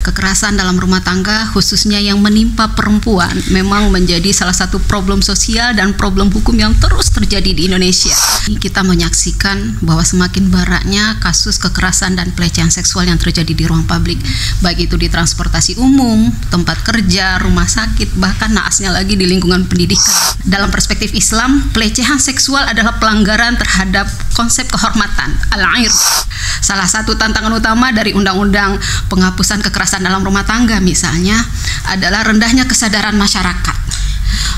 Kekerasan dalam rumah tangga khususnya yang menimpa perempuan memang menjadi salah satu problem sosial dan problem hukum yang terus terjadi di Indonesia. Kita menyaksikan bahwa semakin maraknya kasus kekerasan dan pelecehan seksual yang terjadi di ruang publik, baik itu di transportasi umum, tempat kerja, rumah sakit, bahkan naasnya lagi di lingkungan pendidikan. Dalam perspektif Islam, pelecehan seksual adalah pelanggaran terhadap konsep kehormatan, al-'ir. Salah satu tantangan utama dari undang-undang penghapusan kekerasan dalam rumah tangga misalnya adalah rendahnya kesadaran masyarakat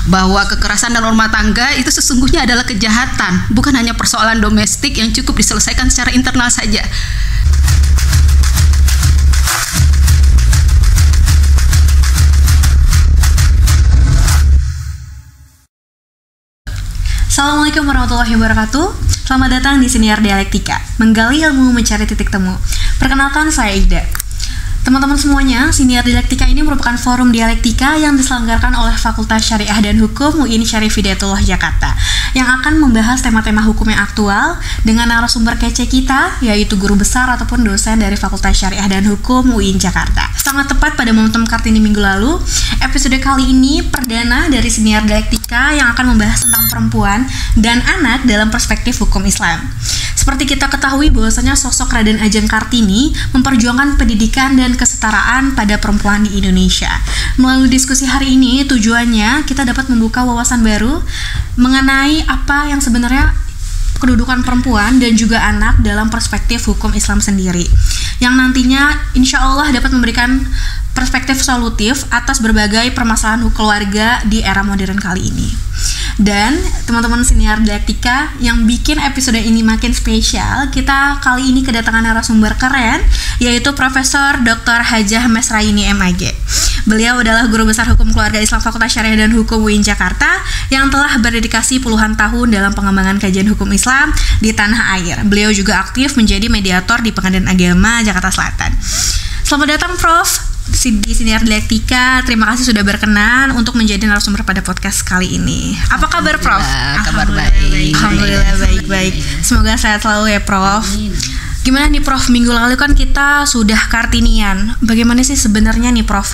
bahwa kekerasan dalam rumah tangga itu sesungguhnya adalah kejahatan, bukan hanya persoalan domestik yang cukup diselesaikan secara internal saja. Assalamualaikum warahmatullahi wabarakatuh. Selamat datang di Siniar Dialektika, menggali ilmu mencari titik temu. Perkenalkan, saya Ida. Teman-teman semuanya, Siniar Dialektika ini merupakan forum dialektika yang diselenggarakan oleh Fakultas Syariah dan Hukum UIN Syarif Hidayatullah Jakarta, yang akan membahas tema-tema hukum yang aktual dengan narasumber kece kita, yaitu guru besar ataupun dosen dari Fakultas Syariah dan Hukum UIN Jakarta. Sangat tepat pada momentum Kartini minggu lalu, episode kali ini perdana dari Siniar Dialektika yang akan membahas tentang perempuan dan anak dalam perspektif hukum Islam. Seperti kita ketahui bahwasanya sosok Raden Ajeng Kartini memperjuangkan pendidikan dan kesetaraan pada perempuan di Indonesia. Melalui diskusi hari ini, tujuannya kita dapat membuka wawasan baru mengenai apa yang sebenarnya kedudukan perempuan dan juga anak dalam perspektif hukum Islam sendiri, yang nantinya insya Allah dapat memberikan perspektif solutif atas berbagai permasalahan keluarga di era modern kali ini. Dan teman-teman Siniar Dialektika, yang bikin episode ini makin spesial, kita kali ini kedatangan narasumber keren, yaitu Profesor Dr. Hajah Mesraini MAG. Beliau adalah guru besar hukum keluarga Islam Fakultas Syariah dan Hukum UIN Jakarta yang telah berdedikasi puluhan tahun dalam pengembangan kajian hukum Islam di tanah air. Beliau juga aktif menjadi mediator di Pengadilan Agama Jakarta Selatan. Selamat datang Prof di Siniar Dialektika. Terima kasih sudah berkenan untuk menjadi narasumber pada podcast kali ini. Apa kabar Prof? Kabar baik. Alhamdulillah baik-baik. Semoga sehat selalu ya Prof. Gimana nih Prof, minggu lalu kan kita sudah Kartinian. Bagaimana sih sebenarnya nih Prof?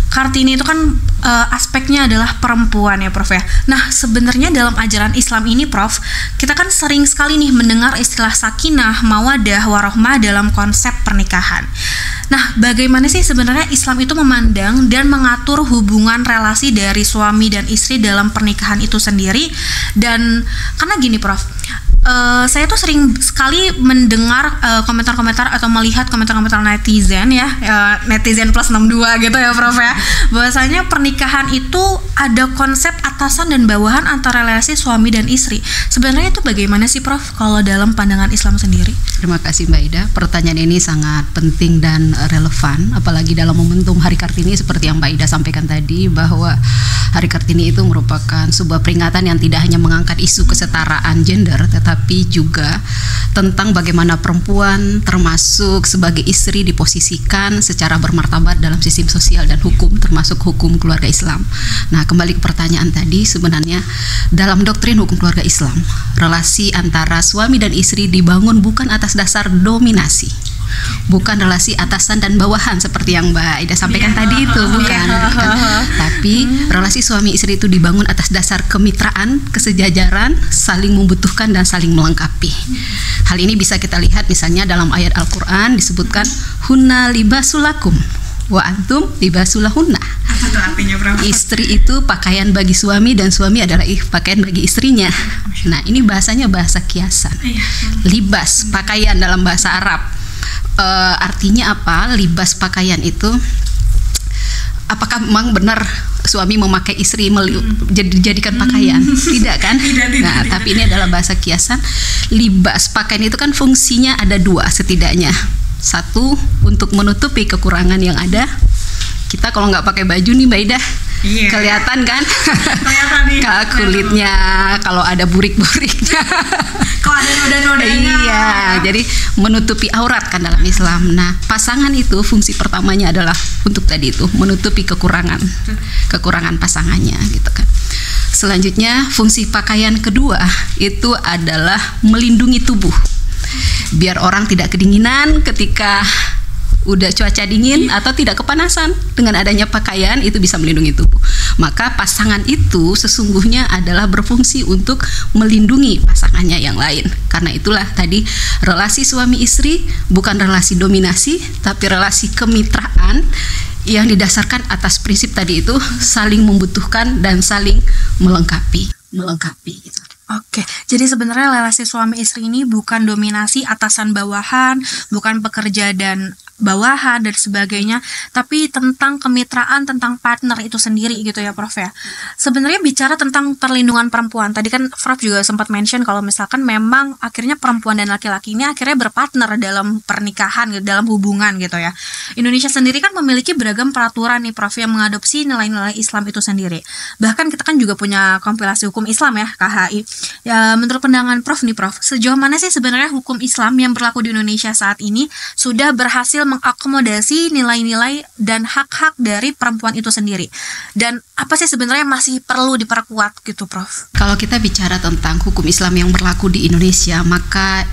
Kartini itu kan aspeknya adalah perempuan ya Prof ya. Nah sebenarnya dalam ajaran Islam ini Prof, kita kan sering sekali nih mendengar istilah sakinah, mawadah, warohmah dalam konsep pernikahan. Nah bagaimana sih sebenarnya Islam itu memandang dan mengatur hubungan relasi dari suami dan istri dalam pernikahan itu sendiri? Dan karena gini Prof, saya tuh sering sekali mendengar komentar-komentar atau melihat komentar-komentar netizen ya, netizen plus 62 gitu ya Prof ya, bahwasanya pernikahan itu ada konsep atasan dan bawahan antara relasi suami dan istri. Sebenarnya itu bagaimana sih Prof kalau dalam pandangan Islam sendiri? Terima kasih Mbak Ida, pertanyaan ini sangat penting dan relevan, apalagi dalam momentum Hari Kartini seperti yang Mbak Ida sampaikan tadi, bahwa Hari Kartini itu merupakan sebuah peringatan yang tidak hanya mengangkat isu kesetaraan gender, tetapi juga tentang bagaimana perempuan termasuk sebagai istri diposisikan secara bermartabat dalam sistem sosial dan hukum, termasuk hukum keluarga Islam. Nah, kembali ke pertanyaan tadi, sebenarnya dalam doktrin hukum keluarga Islam, relasi antara suami dan istri dibangun bukan atas dasar dominasi, bukan relasi atasan dan bawahan seperti yang Mbak Ida sampaikan tadi itu, bukan. Tapi relasi suami istri itu dibangun atas dasar kemitraan, kesejajaran, saling membutuhkan dan saling melengkapi. Hal ini bisa kita lihat misalnya dalam ayat Al-Quran disebutkan hunna libasulakum wa antum libasulahunna. Apa tuh artinya Prof? Istri itu pakaian bagi suami dan suami adalah pakaian bagi istrinya. Nah ini bahasanya bahasa kiasan. Libas, pakaian dalam bahasa Arab. Artinya apa? Libas pakaian itu, apakah memang benar suami memakai istri dijadikan pakaian? Tidak kan? Nah, tapi ini adalah bahasa kiasan. Libas pakaian itu kan fungsinya ada dua setidaknya. Satu, untuk menutupi kekurangan yang ada. Kita kalau nggak pakai baju nih Mbak Ida, kelihatan kan? Kelihatan nih. Kulitnya, kalau ada burik-buriknya. Kalau ada noda-nodanya. Iya, jadi menutupi aurat kan dalam Islam. Nah, pasangan itu fungsi pertamanya adalah untuk tadi itu, menutupi kekurangan pasangannya gitu kan. Selanjutnya, fungsi pakaian kedua itu adalah melindungi tubuh. Biar orang tidak kedinginan ketika udah cuaca dingin atau tidak kepanasan. Dengan adanya pakaian itu bisa melindungi tubuh. Maka pasangan itu sesungguhnya adalah berfungsi untuk melindungi pasangannya yang lain. Karena itulah tadi relasi suami istri bukan relasi dominasi, tapi relasi kemitraan yang didasarkan atas prinsip tadi itu saling membutuhkan dan saling melengkapi gitu. Oke, jadi sebenarnya relasi suami istri ini bukan dominasi atasan bawahan, bukan pekerja dan bawahan dan sebagainya, tapi tentang kemitraan, tentang partner itu sendiri gitu ya Prof ya. Sebenarnya bicara tentang perlindungan perempuan, tadi kan Prof juga sempat mention kalau misalkan memang akhirnya perempuan dan laki-laki ini akhirnya berpartner dalam pernikahan, dalam hubungan gitu ya. Indonesia sendiri kan memiliki beragam peraturan nih Prof yang mengadopsi nilai-nilai Islam itu sendiri. Bahkan kita kan juga punya kompilasi hukum Islam ya, KHI. Ya, menurut pandangan Prof nih Prof, sejauh mana sih sebenarnya hukum Islam yang berlaku di Indonesia saat ini sudah berhasil mengakomodasi nilai-nilai dan hak-hak dari perempuan itu sendiri? Dan apa sih sebenarnya masih perlu diperkuat gitu Prof? Kalau kita bicara tentang hukum Islam yang berlaku di Indonesia, maka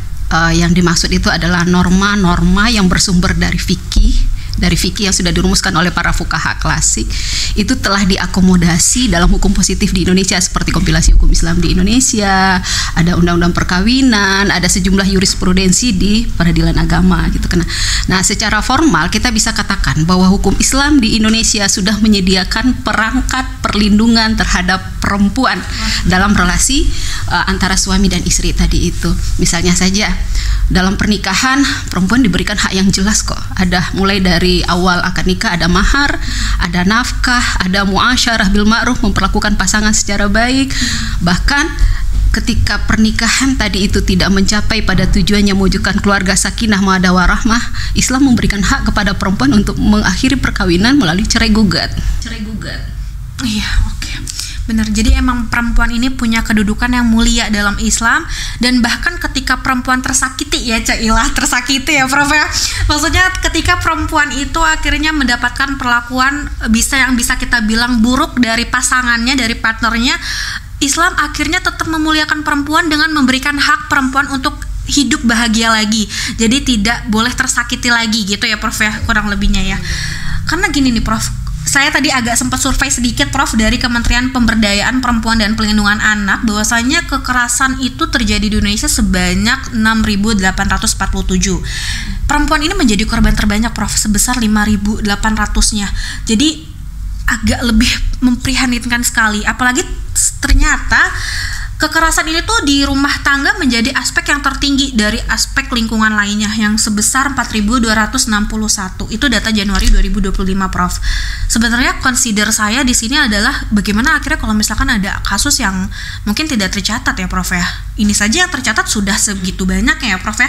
yang dimaksud itu adalah norma-norma yang bersumber dari fikih yang sudah dirumuskan oleh para fuqaha klasik, itu telah diakomodasi dalam hukum positif di Indonesia, seperti kompilasi hukum Islam di Indonesia, ada undang-undang perkawinan, ada sejumlah jurisprudensi di peradilan agama gitu kan. Nah, secara formal kita bisa katakan bahwa hukum Islam di Indonesia sudah menyediakan perangkat perlindungan terhadap perempuan dalam relasi antara suami dan istri tadi itu. Misalnya saja dalam pernikahan perempuan diberikan hak yang jelas kok. Ada mulai dari awal akad nikah ada mahar, ada nafkah, ada muasyarah bil ma'ruf, memperlakukan pasangan secara baik. Bahkan ketika pernikahan tadi itu tidak mencapai pada tujuannya mewujudkan keluarga sakinah mawaddah warahmah, Islam memberikan hak kepada perempuan untuk mengakhiri perkawinan melalui cerai gugat. Iya, oke. Benar, jadi emang perempuan ini punya kedudukan yang mulia dalam Islam, dan bahkan ketika perempuan tersakiti ya tersakiti ya Prof ya. Maksudnya ketika perempuan itu akhirnya mendapatkan perlakuan yang bisa kita bilang buruk dari pasangannya, dari partnernya, Islam akhirnya tetap memuliakan perempuan dengan memberikan hak perempuan untuk hidup bahagia lagi. Jadi tidak boleh tersakiti lagi gitu ya Prof ya, kurang lebihnya ya. Karena gini nih Prof, saya tadi agak sempat survei sedikit Prof dari Kementerian Pemberdayaan Perempuan dan Pelindungan Anak, bahwasanya kekerasan itu terjadi di Indonesia sebanyak 6.847. Perempuan ini menjadi korban terbanyak Prof, sebesar 5.800-nya. Jadi agak lebih memprihatinkan sekali, apalagi ternyata kekerasan ini tuh di rumah tangga menjadi aspek yang tertinggi dari aspek lingkungan lainnya yang sebesar 4.261. Itu data Januari 2025 Prof. Sebenarnya consider saya di sini adalah bagaimana akhirnya kalau misalkan ada kasus yang mungkin tidak tercatat ya Prof ya. Ini saja yang tercatat sudah segitu banyak ya Prof ya.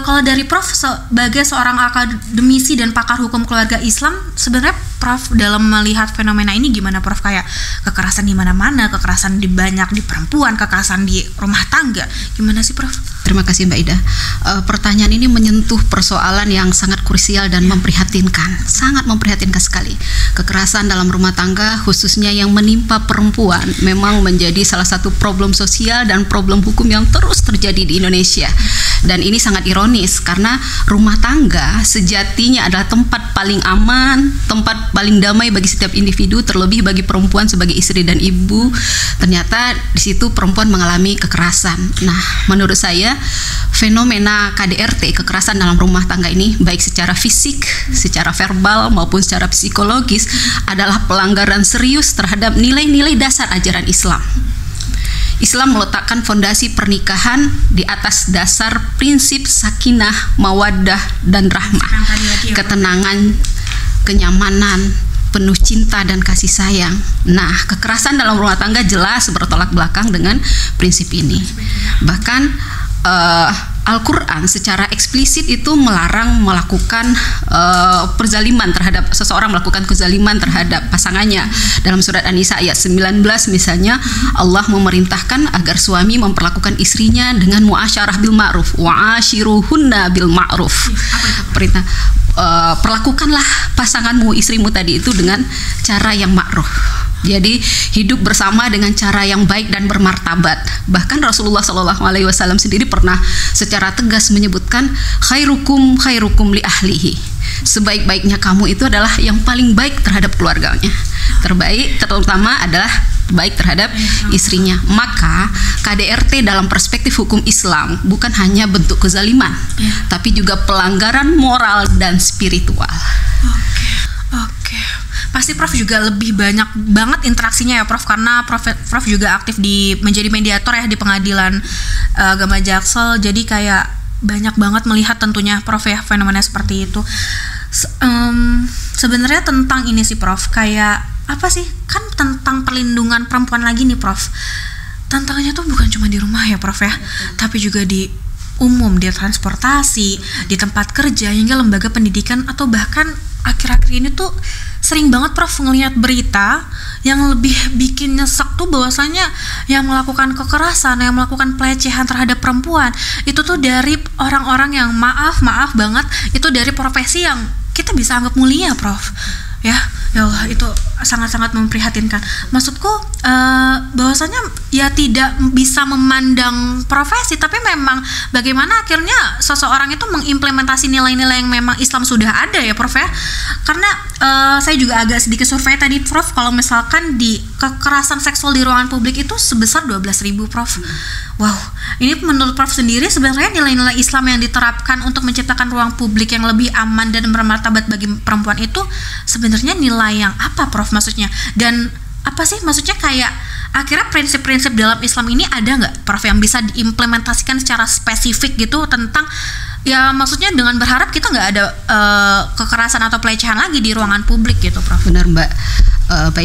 Kalau dari Prof sebagai seorang akademisi dan pakar hukum keluarga Islam, sebenarnya Prof dalam melihat fenomena ini gimana Prof? Kayak kekerasan di mana-mana, kekerasan banyak di perempuan, kekerasan di rumah tangga, gimana sih Prof? Terima kasih Mbak Ida. Pertanyaan ini menyentuh persoalan yang sangat krusial dan memprihatinkan, sangat memprihatinkan sekali. Kekerasan dalam rumah tangga khususnya yang menimpa perempuan memang menjadi salah satu problem sosial dan problem hukum yang terus terjadi di Indonesia. Dan ini sangat ironis karena rumah tangga sejatinya adalah tempat paling aman, tempat paling damai bagi setiap individu, terlebih bagi perempuan sebagai istri dan ibu. Ternyata di situ perempuan mengalami kekerasan. Nah, menurut saya fenomena KDRT, kekerasan dalam rumah tangga ini, baik secara fisik, secara verbal maupun secara psikologis, adalah pelanggaran serius terhadap nilai-nilai dasar ajaran Islam. Islam meletakkan fondasi pernikahan di atas dasar prinsip sakinah, mawaddah, dan rahmah, ketenangan, kenyamanan, penuh cinta dan kasih sayang. Nah, kekerasan dalam rumah tangga jelas bertolak belakang dengan prinsip ini. Bahkan Al-Quran secara eksplisit itu melarang melakukan perzaliman terhadap seseorang, melakukan kezaliman terhadap pasangannya. Dalam surat An-Nisa ayat 19 misalnya, Allah memerintahkan agar suami memperlakukan istrinya dengan muasyarah bil ma'ruf, wa'ashiruhunna bil ma'ruf. Perintah perlakukanlah pasanganmu, istrimu tadi itu dengan cara yang ma'ruf. Jadi hidup bersama dengan cara yang baik dan bermartabat. Bahkan Rasulullah SAW sendiri pernah secara tegas menyebutkan khairukum li ahlihi. Sebaik-baiknya kamu itu adalah yang paling baik terhadap keluarganya. Terbaik terutama adalah baik terhadap istrinya. Maka KDRT dalam perspektif hukum Islam bukan hanya bentuk kezaliman, tapi juga pelanggaran moral dan spiritual. Oke. Pasti Prof juga lebih banyak banget interaksinya ya Prof, karena Prof juga aktif menjadi mediator ya di pengadilan agama Jaksel. Jadi kayak banyak banget melihat tentunya Prof ya fenomena seperti itu. Sebenarnya tentang ini sih Prof, kayak apa sih, kan tentang perlindungan perempuan lagi nih Prof. Tantangannya tuh bukan cuma di rumah ya Prof ya, tapi juga di umum, di transportasi, di tempat kerja, hingga lembaga pendidikan, atau bahkan akhir-akhir ini tuh sering banget Prof ngelihat berita yang lebih bikin nyesek tuh bahwasanya yang melakukan kekerasan, yang melakukan pelecehan terhadap perempuan itu tuh dari orang-orang yang maaf banget, itu dari profesi yang kita bisa anggap mulia Prof. Ya Allah, itu sangat-sangat memprihatinkan. Maksudku bahwasanya ya tidak bisa memandang profesi, tapi memang bagaimana akhirnya seseorang itu mengimplementasi nilai-nilai yang memang Islam sudah ada ya Prof ya. Karena saya juga agak sedikit survei tadi Prof, kalau misalkan di kekerasan seksual di ruangan publik itu sebesar 12.000 Prof. Wow, ini menurut Prof sendiri sebenarnya nilai-nilai Islam yang diterapkan untuk menciptakan ruang publik yang lebih aman dan bermartabat bagi perempuan itu sebenarnya nilai yang apa Prof maksudnya? Dan apa sih maksudnya, kayak akhirnya prinsip-prinsip dalam Islam ini ada nggak Prof yang bisa diimplementasikan secara spesifik gitu tentang, ya maksudnya dengan berharap kita nggak ada kekerasan atau pelecehan lagi di ruangan publik gitu Prof. Benar Mbak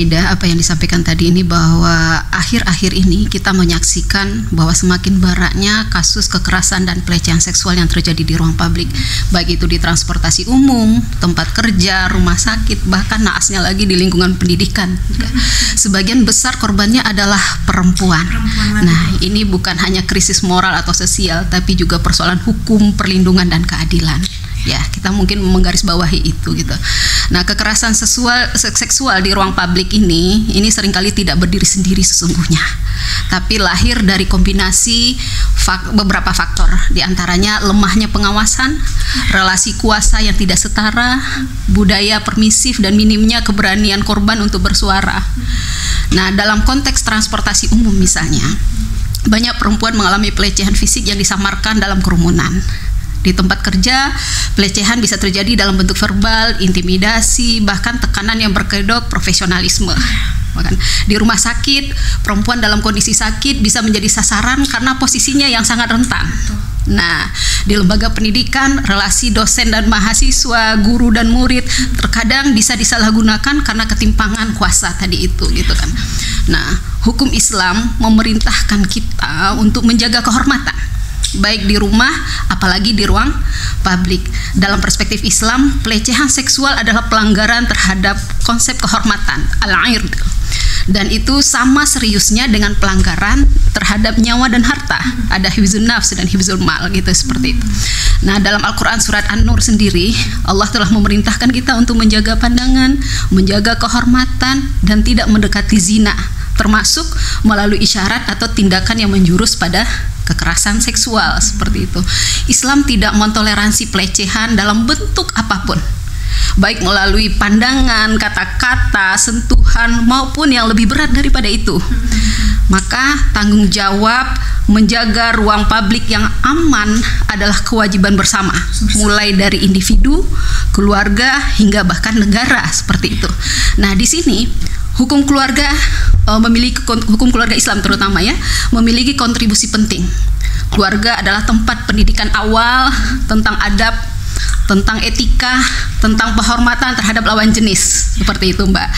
Ida, apa yang disampaikan tadi ini, bahwa akhir-akhir ini kita menyaksikan bahwa semakin maraknya kasus kekerasan dan pelecehan seksual yang terjadi di ruang publik, baik itu di transportasi umum, tempat kerja, rumah sakit, bahkan naasnya lagi di lingkungan pendidikan. Sebagian besar korbannya adalah perempuan. Nah, ini bukan hanya krisis moral atau sosial, tapi juga persoalan hukum, perlindungan dan keadilan. Ya, kita mungkin menggarisbawahi itu gitu. Nah, kekerasan seksual di ruang publik ini seringkali tidak berdiri sendiri sesungguhnya, tapi lahir dari kombinasi beberapa faktor, diantaranya lemahnya pengawasan, relasi kuasa yang tidak setara, budaya permisif dan minimnya keberanian korban untuk bersuara. Nah, dalam konteks transportasi umum misalnya, banyak perempuan mengalami pelecehan fisik yang disamarkan dalam kerumunan. Di tempat kerja, pelecehan bisa terjadi dalam bentuk verbal, intimidasi, bahkan tekanan yang berkedok profesionalisme. Bahkan di rumah sakit, perempuan dalam kondisi sakit bisa menjadi sasaran karena posisinya yang sangat rentan. Nah, di lembaga pendidikan, relasi dosen dan mahasiswa, guru dan murid terkadang bisa disalahgunakan karena ketimpangan kuasa tadi itu gitu kan. Nah, hukum Islam memerintahkan kita untuk menjaga kehormatan, baik di rumah apalagi di ruang publik. Dalam perspektif Islam, pelecehan seksual adalah pelanggaran terhadap konsep kehormatan al-'ird, dan itu sama seriusnya dengan pelanggaran terhadap nyawa dan harta. Ada hifzun nafs dan hifzul mal gitu, seperti itu. Nah, dalam Al-Quran surat An-Nur sendiri, Allah telah memerintahkan kita untuk menjaga pandangan, menjaga kehormatan, dan tidak mendekati zina, termasuk melalui isyarat atau tindakan yang menjurus pada kekerasan seksual seperti itu. Islam tidak mentoleransi pelecehan dalam bentuk apapun, baik melalui pandangan, kata-kata, sentuhan, maupun yang lebih berat daripada itu. Maka tanggung jawab menjaga ruang publik yang aman adalah kewajiban bersama, mulai dari individu, keluarga, hingga bahkan negara seperti itu. Nah, di sini hukum keluarga hukum keluarga Islam terutama ya, memiliki kontribusi penting. Keluarga adalah tempat pendidikan awal tentang adab, tentang etika, tentang penghormatan terhadap lawan jenis, seperti itu Mbak.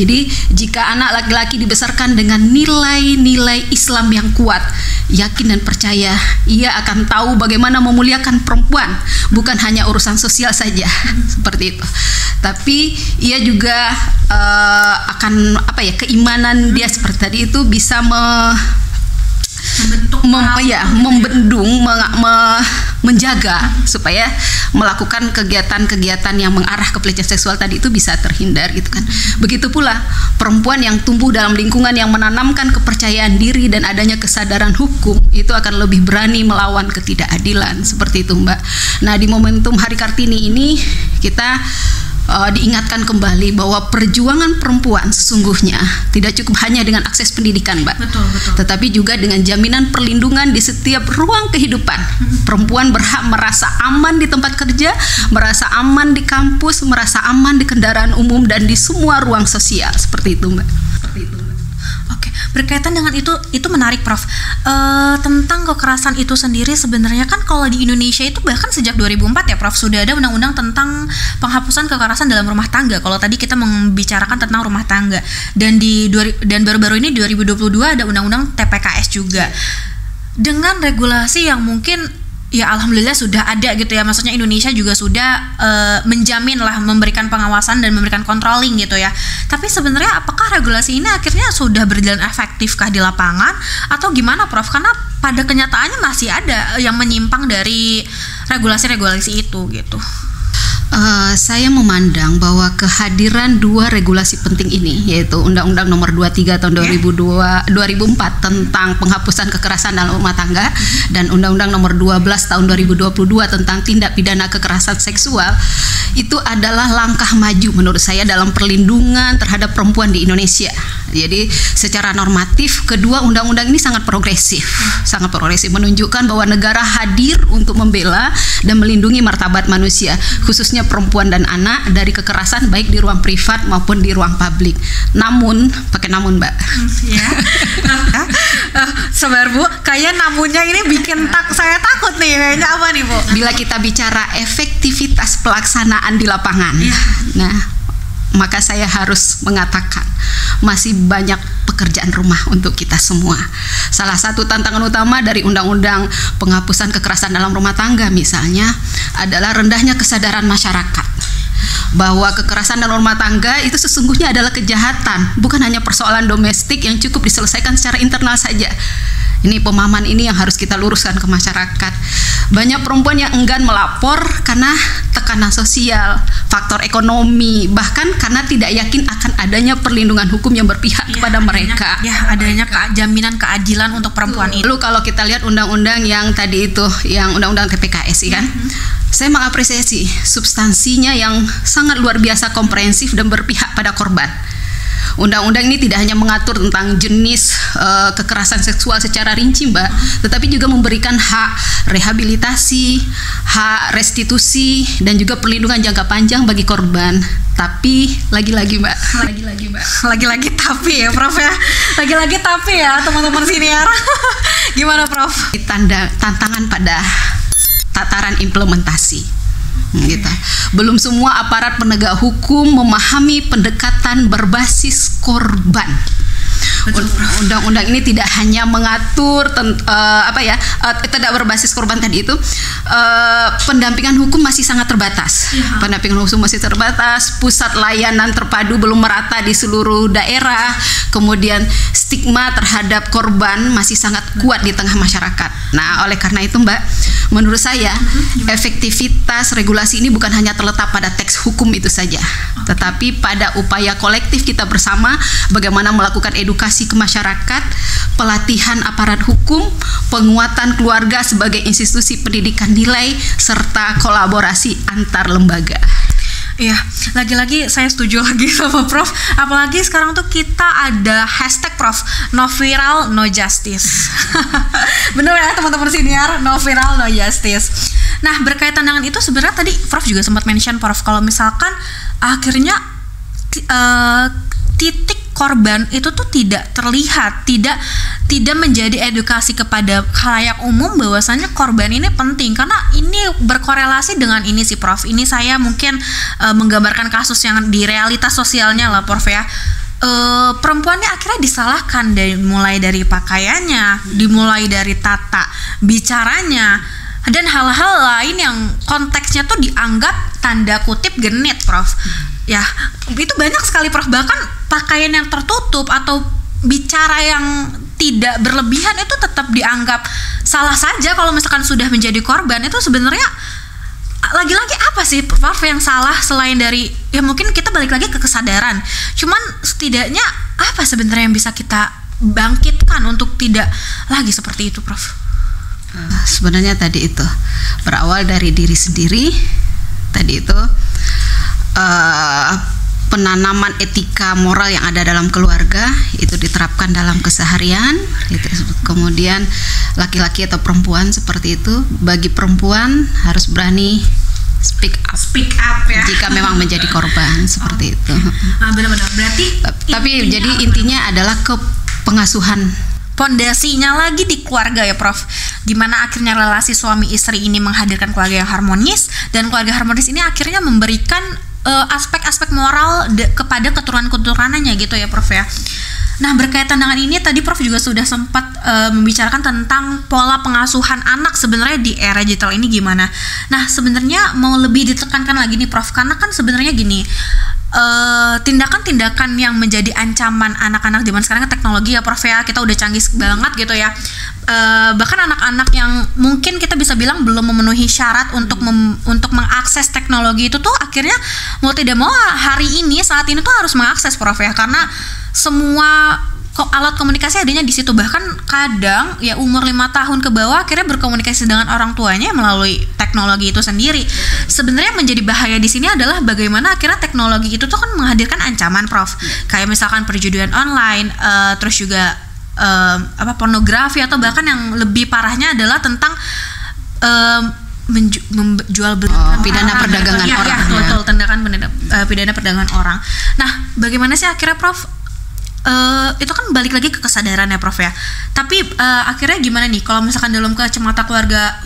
Jadi jika anak laki-laki dibesarkan dengan nilai-nilai Islam yang kuat, yakin dan percaya, ia akan tahu bagaimana memuliakan perempuan, bukan hanya urusan sosial saja, seperti itu. Tapi ia juga akan keimanan dia seperti tadi itu bisa membendung, menjaga supaya melakukan kegiatan-kegiatan yang mengarah ke pelecehan seksual tadi itu bisa terhindar gitu kan. Begitu pula perempuan yang tumbuh dalam lingkungan yang menanamkan kepercayaan diri dan adanya kesadaran hukum itu akan lebih berani melawan ketidakadilan seperti itu, Mbak. Nah, di momentum Hari Kartini ini kita diingatkan kembali bahwa perjuangan perempuan sesungguhnya tidak cukup hanya dengan akses pendidikan, Mbak. Betul. Tetapi juga dengan jaminan perlindungan di setiap ruang kehidupan. Perempuan berhak merasa aman di tempat kerja, merasa aman di kampus, merasa aman di kendaraan umum dan di semua ruang sosial. Seperti itu, Mbak. Oke, berkaitan dengan itu menarik, Prof. Tentang kekerasan itu sendiri sebenarnya kan kalau di Indonesia itu bahkan sejak 2004 ya, Prof, sudah ada undang-undang tentang penghapusan kekerasan dalam rumah tangga. Kalau tadi kita membicarakan tentang rumah tangga, dan baru-baru ini 2022 ada undang-undang TPKS juga. Dengan regulasi yang mungkin ya alhamdulillah sudah ada gitu ya, maksudnya Indonesia juga sudah menjamin lah, memberikan pengawasan dan memberikan controlling gitu ya. Tapi sebenarnya apakah regulasi ini akhirnya sudah berjalan efektifkah di lapangan atau gimana, Prof? Karena pada kenyataannya masih ada yang menyimpang dari regulasi-regulasi itu gitu. Saya memandang bahwa kehadiran dua regulasi penting ini, yaitu Undang-Undang Nomor 23 tahun 2004 tentang penghapusan kekerasan dalam rumah tangga dan Undang-Undang Nomor 12 tahun 2022 tentang tindak pidana kekerasan seksual, itu adalah langkah maju menurut saya dalam perlindungan terhadap perempuan di Indonesia. Jadi secara normatif kedua undang-undang ini sangat progresif, menunjukkan bahwa negara hadir untuk membela dan melindungi martabat manusia, khususnya perempuan dan anak dari kekerasan baik di ruang privat maupun di ruang publik. Namun, pakai namun, Mbak. Ya. Sabar, Bu, kayak namunnya ini bikin saya takut nih. Kayaknya apa nih, Bu? Bila kita bicara efektivitas pelaksanaan di lapangan, nah, maka saya harus mengatakan masih banyak pekerjaan rumah untuk kita semua. Salah satu tantangan utama dari Undang-Undang Penghapusan Kekerasan dalam Rumah Tangga misalnya adalah rendahnya kesadaran masyarakat bahwa kekerasan dalam rumah tangga itu sesungguhnya adalah kejahatan, bukan hanya persoalan domestik yang cukup diselesaikan secara internal saja. Ini pemahaman ini yang harus kita luruskan ke masyarakat. Banyak perempuan yang enggan melapor karena tekanan sosial, faktor ekonomi, bahkan karena tidak yakin akan adanya perlindungan hukum yang berpihak kepada mereka. Adanya jaminan keadilan untuk perempuan itu. Lalu kalau kita lihat undang-undang yang tadi itu, yang undang-undang TPKS kan, saya mengapresiasi substansinya yang sangat luar biasa komprehensif dan berpihak pada korban. Undang-undang ini tidak hanya mengatur tentang jenis kekerasan seksual secara rinci, Mbak, tetapi juga memberikan hak rehabilitasi, hak restitusi, dan juga perlindungan jangka panjang bagi korban. Tapi lagi-lagi tapi ya, Prof ya, lagi-lagi tapi ya, teman-teman siniar. Gimana, Prof? Tantangan pada tataran implementasi. Gitu. Belum semua aparat penegak hukum memahami pendekatan berbasis korban. Undang-undang ini tidak hanya mengatur tidak berbasis korban tadi itu, pendampingan hukum masih sangat terbatas. Pendampingan hukum masih terbatas, pusat layanan terpadu belum merata di seluruh daerah, kemudian stigma terhadap korban masih sangat kuat di tengah masyarakat. Nah, oleh karena itu, Mbak, menurut saya efektivitas regulasi ini bukan hanya terletak pada teks hukum itu saja, tetapi pada upaya kolektif kita bersama bagaimana melakukan edukasi ke masyarakat, pelatihan aparat hukum, penguatan keluarga sebagai institusi pendidikan nilai, serta kolaborasi antar lembaga. Iya, lagi-lagi saya setuju lagi sama Prof. Apalagi sekarang tuh kita ada hashtag, Prof, no viral no justice. Bener ya teman-teman siniar, no viral no justice. Nah, berkaitan dengan itu sebenarnya tadi Prof juga sempat mention, Prof, kalau misalkan akhirnya titik korban itu tuh tidak terlihat, tidak menjadi edukasi kepada khalayak umum bahwasanya korban ini penting, karena ini berkorelasi dengan ini sih, Prof. Ini saya mungkin menggambarkan kasus yang di realitas sosialnya lah, Prof ya. Perempuannya akhirnya disalahkan mulai dari pakaiannya, dimulai dari tata bicaranya, dan hal-hal lain yang konteksnya tuh dianggap tanda kutip genit, Prof. Ya, itu banyak sekali, Prof. Bahkan pakaian yang tertutup atau bicara yang tidak berlebihan itu tetap dianggap salah saja. Kalau misalkan sudah menjadi korban, itu sebenarnya lagi-lagi apa sih Prof yang salah selain dari ya mungkin kita balik lagi ke kesadaran. Cuman setidaknya apa sebenarnya yang bisa kita bangkitkan untuk tidak lagi seperti itu, Prof? Sebenarnya tadi itu berawal dari diri sendiri. Tadi itu penanaman etika moral yang ada dalam keluarga itu diterapkan dalam keseharian. Kemudian laki-laki atau perempuan seperti itu, bagi perempuan harus berani speak up ya jika memang menjadi korban seperti itu. Benar-benar berarti tapi jadi intinya adalah ke pengasuhan. Pondasinya lagi di keluarga ya Prof, dimana akhirnya relasi suami istri ini menghadirkan keluarga yang harmonis, dan keluarga harmonis ini akhirnya memberikan aspek-aspek moral kepada keturunan-keturunannya gitu ya Prof ya. Nah, berkaitan dengan ini tadi Prof juga sudah sempat membicarakan tentang pola pengasuhan anak sebenarnya di era digital ini gimana. Nah, sebenarnya mau lebih ditekankan lagi nih Prof, karena kan sebenarnya gini, tindakan-tindakan yang menjadi ancaman anak-anak zaman sekarang kan teknologi ya Prof ya, kita udah canggih banget gitu ya. Bahkan anak-anak yang mungkin kita bisa bilang belum memenuhi syarat untuk mengakses teknologi itu tuh akhirnya mau tidak mau hari ini saat ini tuh harus mengakses Prof ya, karena semua alat komunikasi adanya di situ. Bahkan kadang ya umur 5 tahun ke bawah akhirnya berkomunikasi dengan orang tuanya melalui teknologi itu sendiri. Sebenarnya menjadi bahaya di sini adalah bagaimana akhirnya teknologi itu tuh kan menghadirkan ancaman Prof. Kayak misalkan perjudian online, terus juga pornografi, atau bahkan yang lebih parahnya adalah tentang menjual beli pidana perdagangan orang. Betul, tindakan pidana perdagangan orang. Nah, bagaimana sih akhirnya Prof? Itu kan balik lagi ke kesadaran ya Prof ya. Tapi akhirnya gimana nih kalau misalkan dalam kacamata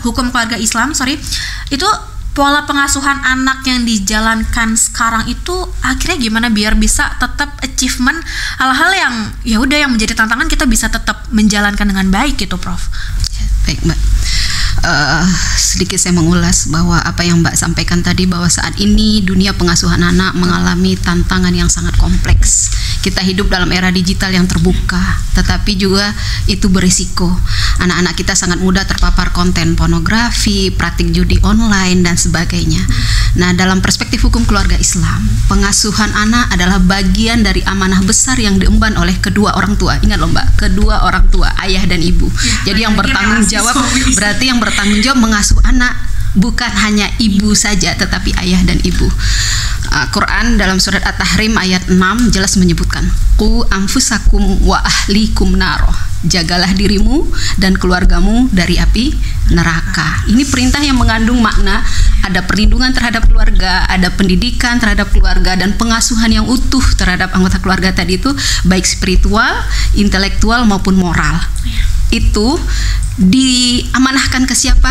hukum keluarga Islam, itu pola pengasuhan anak yang dijalankan sekarang itu akhirnya gimana biar bisa tetap achievement hal-hal yang ya udah yang menjadi tantangan kita bisa tetap menjalankan dengan baik gitu Prof. Baik Mbak. Sedikit saya mengulas bahwa apa yang Mbak sampaikan tadi, bahwa saat ini dunia pengasuhan anak mengalami tantangan yang sangat kompleks. Kita hidup dalam era digital yang terbuka, tetapi juga itu berisiko. Anak-anak kita sangat mudah terpapar konten pornografi, praktik judi online, dan sebagainya. Nah, dalam perspektif hukum keluarga Islam, pengasuhan anak adalah bagian dari amanah besar yang diemban oleh kedua orang tua. Ingat loh Mbak, kedua orang tua, ayah dan ibu. Jadi yang bertanggung jawab, berarti yang bertanggung jawab mengasuh anak bukan hanya ibu saja, tetapi ayah dan ibu. Quran dalam surat At-Tahrim ayat 6 jelas menyebutkan, qu anfusakum wa ahlikum naro, jagalah dirimu dan keluargamu dari api neraka. Ini perintah yang mengandung makna ada perlindungan terhadap keluarga, ada pendidikan terhadap keluarga, dan pengasuhan yang utuh terhadap anggota keluarga tadi itu, baik spiritual, intelektual maupun moral. Itu diamanahkan ke siapa?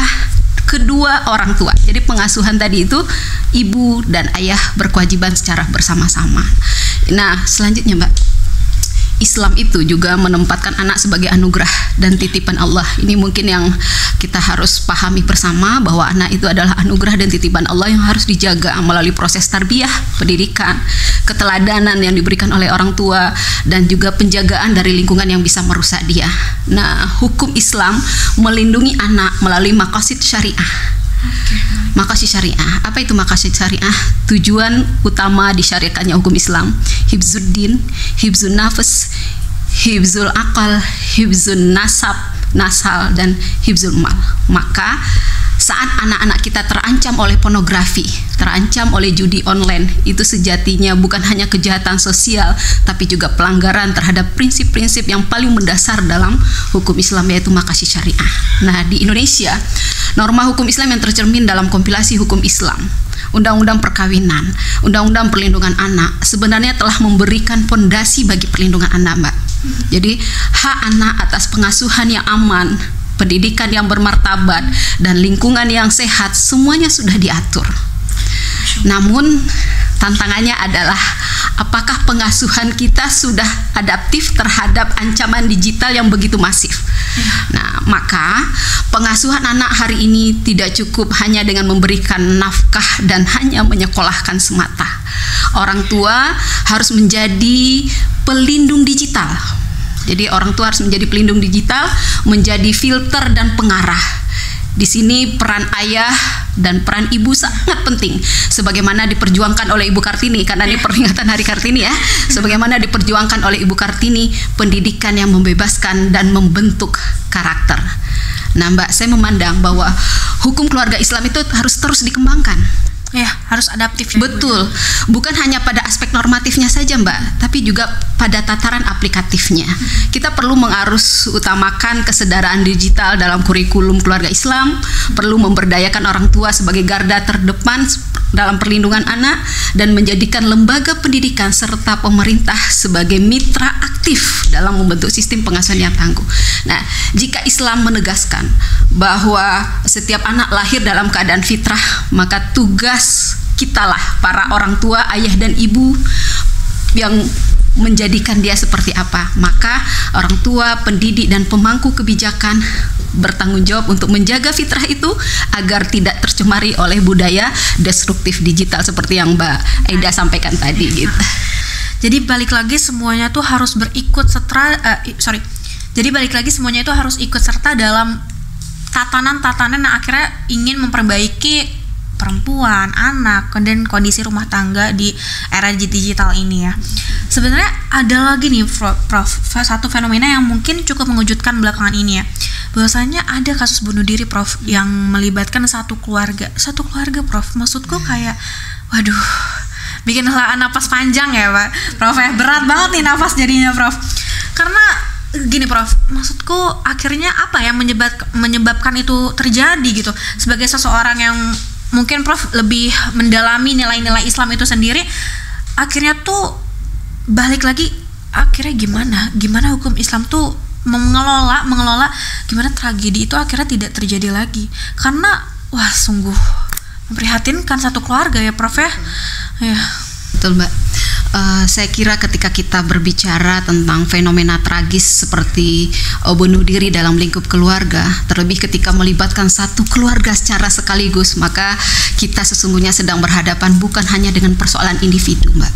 Kedua orang tua. Jadi pengasuhan tadi itu ibu dan ayah berkewajiban secara bersama-sama. Nah, selanjutnya Mbak, Islam itu juga menempatkan anak sebagai anugerah dan titipan Allah. Ini mungkin yang kita harus pahami bersama, bahwa anak itu adalah anugerah dan titipan Allah yang harus dijaga melalui proses tarbiyah, pendidikan, keteladanan yang diberikan oleh orang tua, dan juga penjagaan dari lingkungan yang bisa merusak dia. Nah, hukum Islam melindungi anak melalui maqasid syariah. Maqasid syariah, apa itu maqasid syariah? Tujuan utama disyariatkannya hukum Islam: hifzuddin, hifzun nafs, hifzul akal, hifzun nasal, dan hifzul mal. Maka saat anak-anak kita terancam oleh pornografi, terancam oleh judi online, itu sejatinya bukan hanya kejahatan sosial, tapi juga pelanggaran terhadap prinsip-prinsip yang paling mendasar dalam hukum Islam, yaitu maqasid syariah. Nah, di Indonesia, norma hukum Islam yang tercermin dalam kompilasi hukum Islam, Undang-Undang Perkawinan, Undang-Undang Perlindungan Anak, sebenarnya telah memberikan fondasi bagi perlindungan anak, Mbak. Jadi, hak anak atas pengasuhan yang aman, pendidikan yang bermartabat, dan lingkungan yang sehat, semuanya sudah diatur. Namun tantangannya adalah apakah pengasuhan kita sudah adaptif terhadap ancaman digital yang begitu masif. Nah, maka pengasuhan anak hari ini tidak cukup hanya dengan memberikan nafkah dan hanya menyekolahkan semata. Orang tua harus menjadi pelindung digital. Jadi orang tua harus menjadi pelindung digital, menjadi filter dan pengarah. Di sini peran ayah dan peran ibu sangat penting, sebagaimana diperjuangkan oleh Ibu Kartini, karena ini peringatan Hari Kartini ya. Sebagaimana diperjuangkan oleh Ibu Kartini, pendidikan yang membebaskan dan membentuk karakter. Nah Mbak, saya memandang bahwa hukum keluarga Islam itu harus terus dikembangkan. Ya, harus adaptif ya. Betul, bukan hanya pada aspek normatifnya saja Mbak, tapi juga pada tataran aplikatifnya. Kita perlu mengarus utamakan kesedaraan digital dalam kurikulum keluarga Islam, perlu memberdayakan orang tua sebagai garda terdepan dalam perlindungan anak, dan menjadikan lembaga pendidikan serta pemerintah sebagai mitra aktif dalam membentuk sistem pengasuhan yang tangguh. Nah, jika Islam menegaskan bahwa setiap anak lahir dalam keadaan fitrah, maka tugas kitalah para orang tua, ayah dan ibu yang menjadikan dia seperti apa. Maka orang tua, pendidik dan pemangku kebijakan bertanggung jawab untuk menjaga fitrah itu agar tidak tercemari oleh budaya destruktif digital seperti yang Mbak Aida sampaikan tadi gitu. Jadi balik lagi semuanya tuh harus Jadi balik lagi semuanya itu harus ikut serta dalam tatanan-tatanan yang akhirnya ingin memperbaiki perempuan, anak, dan kondisi rumah tangga di era digital ini ya. Sebenarnya ada lagi nih Prof, satu fenomena yang mungkin cukup mengejutkan belakangan ini ya. Bahwasanya ada kasus bunuh diri Prof yang melibatkan satu keluarga Prof. Maksudku kayak waduh, bikin napas panjang ya Pak Prof ya. Berat banget nih nafas jadinya Prof. Karena gini Prof, maksudku akhirnya apa yang menyebabkan itu terjadi gitu. Sebagai seseorang yang mungkin Prof lebih mendalami nilai-nilai Islam itu sendiri, akhirnya tuh balik lagi akhirnya gimana hukum Islam tuh mengelola gimana tragedi itu akhirnya tidak terjadi lagi. Karena wah sungguh memprihatinkan satu keluarga ya Prof ya. Ya. Betul Mbak. Saya kira ketika kita berbicara tentang fenomena tragis seperti bunuh diri dalam lingkup keluarga, terlebih ketika melibatkan satu keluarga secara sekaligus, maka kita sesungguhnya sedang berhadapan bukan hanya dengan persoalan individu Mbak,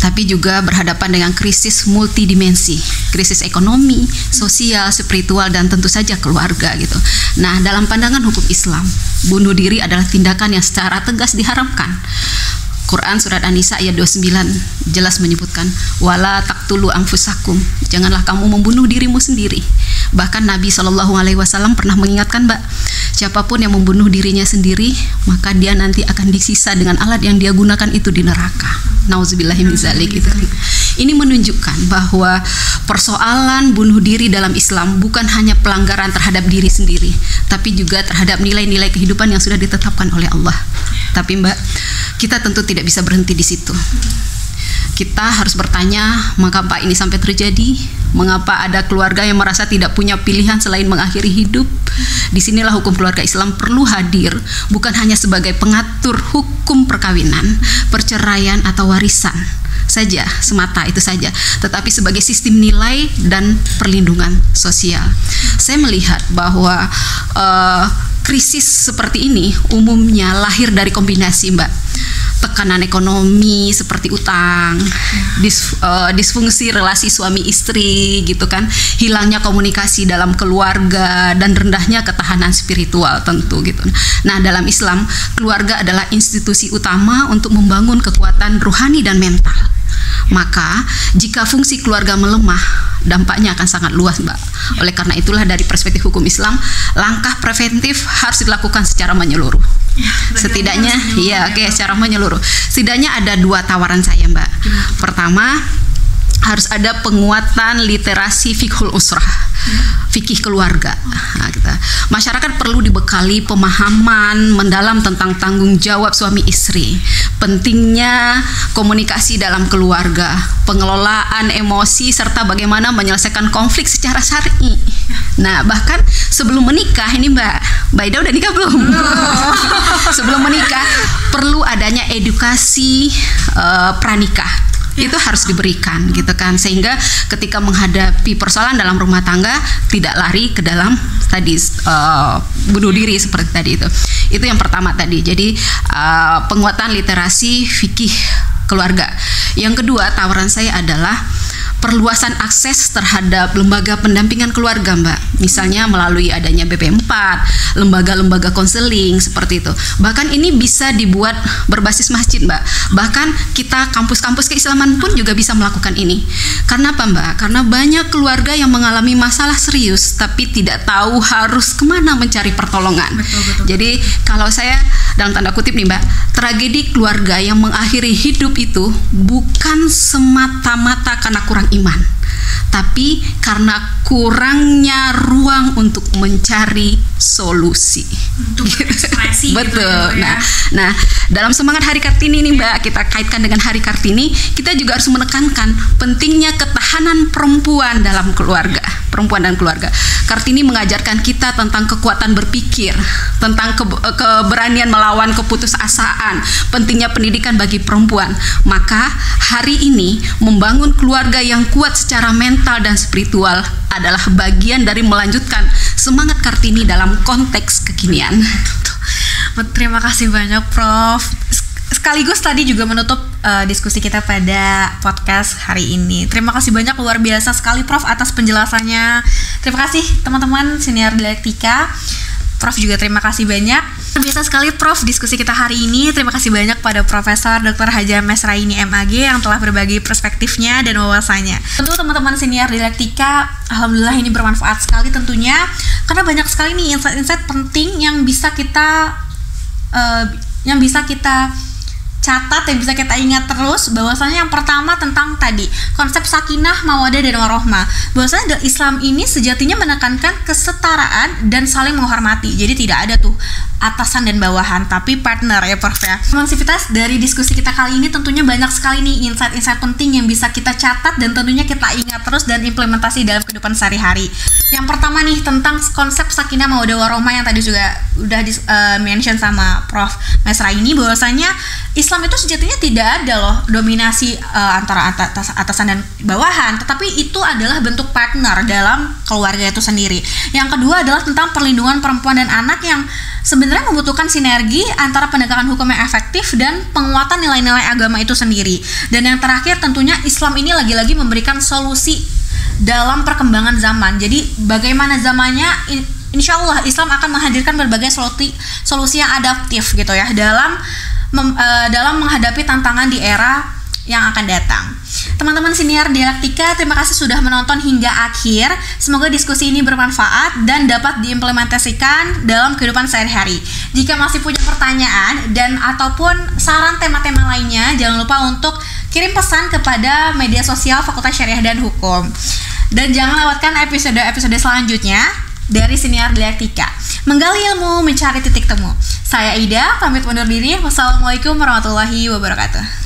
tapi juga berhadapan dengan krisis multidimensi, krisis ekonomi, sosial, spiritual, dan tentu saja keluarga gitu. Nah, dalam pandangan hukum Islam, bunuh diri adalah tindakan yang secara tegas diharamkan. Quran surat An-Nisa ayat 29 jelas menyebutkan wala taqtulu anfusakum, janganlah kamu membunuh dirimu sendiri. Bahkan Nabi SAW pernah mengingatkan Mbak, siapapun yang membunuh dirinya sendiri maka dia nanti akan disisa dengan alat yang dia gunakan itu di neraka. Nauzubillahi min zalik gitu kan. Ini menunjukkan bahwa persoalan bunuh diri dalam Islam bukan hanya pelanggaran terhadap diri sendiri, tapi juga terhadap nilai-nilai kehidupan yang sudah ditetapkan oleh Allah. Tapi Mbak, kita tentu tidak bisa berhenti di situ. Kita harus bertanya, mengapa ini sampai terjadi? Mengapa ada keluarga yang merasa tidak punya pilihan selain mengakhiri hidup? Disinilah hukum keluarga Islam perlu hadir, bukan hanya sebagai pengatur hukum perkawinan, perceraian atau warisan saja, semata itu saja, tetapi sebagai sistem nilai dan perlindungan sosial. Saya melihat bahwa krisis seperti ini umumnya lahir dari kombinasi Mbak, tekanan ekonomi seperti utang, disfungsi relasi suami istri gitu kan, hilangnya komunikasi dalam keluarga, dan rendahnya ketahanan spiritual tentu gitu. Nah, dalam Islam keluarga adalah institusi utama untuk membangun kekuatan rohani dan mental. Maka jika fungsi keluarga melemah, dampaknya akan sangat luas Mbak. Oleh karena itulah dari perspektif hukum Islam, langkah preventif harus dilakukan secara menyeluruh. Setidaknya secara menyeluruh. Setidaknya ada dua tawaran saya Mbak. Pertama, harus ada penguatan literasi fiqhul usrah, fikih keluarga. Nah, masyarakat perlu dibekali pemahaman mendalam tentang tanggung jawab suami istri, pentingnya komunikasi dalam keluarga, pengelolaan emosi, serta bagaimana menyelesaikan konflik secara syar'i. Nah, bahkan sebelum menikah ini Mbak Aida udah nikah belum? Sebelum menikah perlu adanya edukasi pranikah. Itu harus diberikan gitu kan, sehingga ketika menghadapi persoalan dalam rumah tangga tidak lari ke dalam tadi bunuh diri seperti tadi itu yang pertama tadi. Jadi penguatan literasi fikih keluarga. Yang kedua tawaran saya adalah perluasan akses terhadap lembaga pendampingan keluarga, Mbak. Misalnya melalui adanya BP4, lembaga-lembaga konseling seperti itu. Bahkan ini bisa dibuat berbasis masjid, Mbak. Bahkan kita kampus-kampus keislaman pun juga bisa melakukan ini. Karena apa, Mbak? Karena banyak keluarga yang mengalami masalah serius tapi tidak tahu harus kemana mencari pertolongan. Betul. Jadi kalau saya dalam tanda kutip nih, Mbak, tragedi keluarga yang mengakhiri hidup itu bukan semata-mata karena kurang iman, tapi karena kurangnya ruang untuk mencari solusi. Untuk berekspresi. Betul. Gitu ya. Nah, dalam semangat Hari Kartini nih, Mbak, kita kaitkan dengan Hari Kartini, kita juga harus menekankan pentingnya ketahanan perempuan dalam keluarga, perempuan dan keluarga. Kartini mengajarkan kita tentang kekuatan berpikir, tentang keberanian melawan keputusasaan, pentingnya pendidikan bagi perempuan. Maka hari ini membangun keluarga yang kuat secara mental dan spiritual adalah bagian dari melanjutkan semangat Kartini dalam konteks kekinian. Terima kasih banyak, Prof. Sekaligus tadi juga menutup diskusi kita pada podcast hari ini. Terima kasih banyak, luar biasa sekali Prof atas penjelasannya. Terima kasih teman-teman senior dialektika. Prof juga terima kasih banyak. Biasa sekali Prof diskusi kita hari ini. Terima kasih banyak pada Profesor Dr. Haja Mesraini MAG yang telah berbagi perspektifnya dan wawasannya. Tentu teman-teman senior dialektika, alhamdulillah ini bermanfaat sekali tentunya, karena banyak sekali nih insight-insight penting yang bisa kita catat, yang bisa kita ingat terus. Bahwasanya yang pertama tentang tadi konsep sakinah, mawadah dan warohmah. Bahwasanya Islam ini sejatinya menekankan kesetaraan dan saling menghormati. Jadi tidak ada tuh atasan dan bawahan, tapi partner ya Prof ya. Aktivitas dari diskusi kita kali ini tentunya banyak sekali nih insight-insight penting yang bisa kita catat dan tentunya kita ingat terus dan implementasi dalam kehidupan sehari-hari. Yang pertama nih tentang konsep sakinah, mawadah warohmah yang tadi juga udah mention sama Prof Mesraini, bahwasanya Islam itu sejatinya tidak ada loh dominasi antara atasan dan bawahan, tetapi itu adalah bentuk partner dalam keluarga itu sendiri. Yang kedua adalah tentang perlindungan perempuan dan anak yang sebenarnya membutuhkan sinergi antara penegakan hukum yang efektif dan penguatan nilai-nilai agama itu sendiri. Dan yang terakhir tentunya Islam ini lagi-lagi memberikan solusi dalam perkembangan zaman. Jadi bagaimana zamannya, insya Allah Islam akan menghadirkan berbagai solusi yang adaptif gitu ya dalam menghadapi tantangan di era yang akan datang. Teman-teman senior dialektika, terima kasih sudah menonton hingga akhir. Semoga diskusi ini bermanfaat dan dapat diimplementasikan dalam kehidupan sehari-hari. Jika masih punya pertanyaan dan ataupun saran tema-tema lainnya, jangan lupa untuk kirim pesan kepada media sosial Fakultas Syariah dan Hukum. Dan jangan lewatkan episode-episode selanjutnya dari senior dialektika. Menggali ilmu, mencari titik temu. Saya Ida, pamit undur diri. Wassalamualaikum warahmatullahi wabarakatuh.